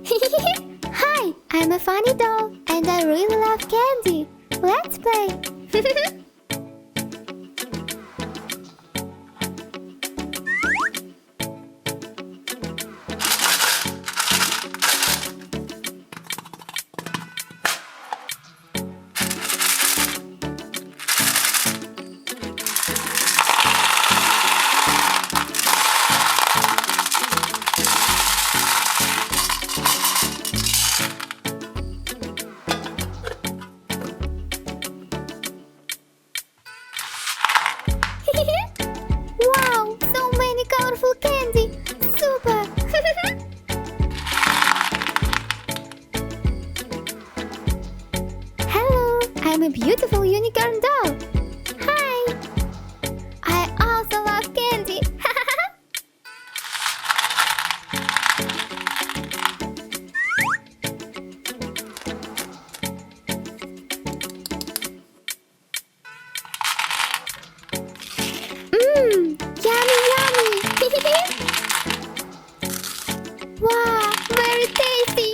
Hi, I'm a funny doll and I really love candy. Let's play. Wow, so many colorful candy. Super. Hello, I'm a beautiful unicorn doll. Hi. I also love candy. Yummy, yummy! Wow, very tasty!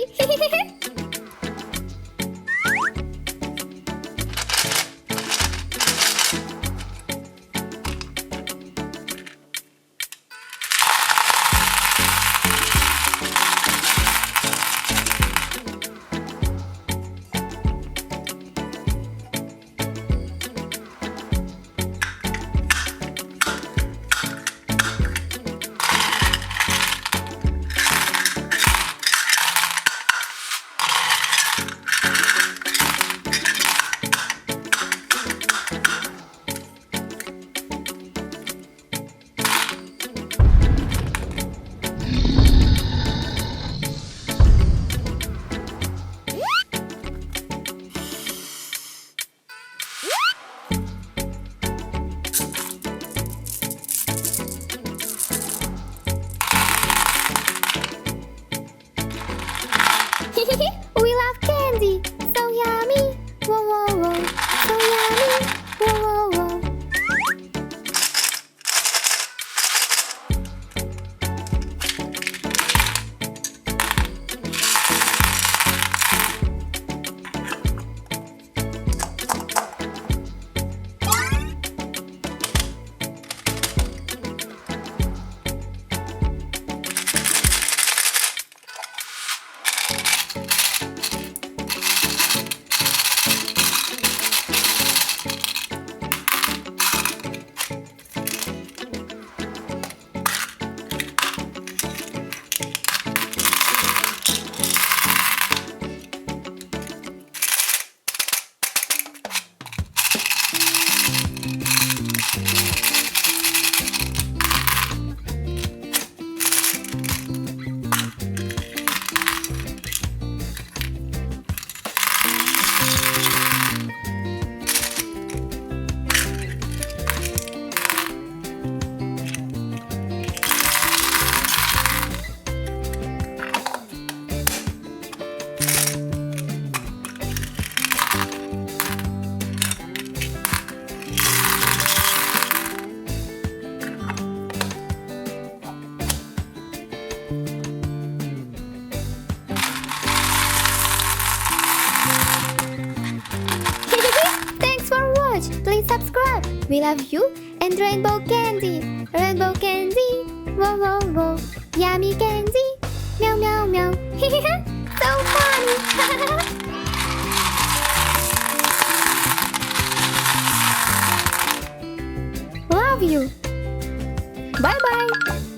We love candy, so yummy. Whoa, whoa, whoa, so yummy. Whoa, whoa, whoa. Please subscribe. We love you and rainbow candy. Rainbow candy. Whoa, whoa, whoa. Yummy candy. Meow, meow, meow. So funny. Love you. Bye bye.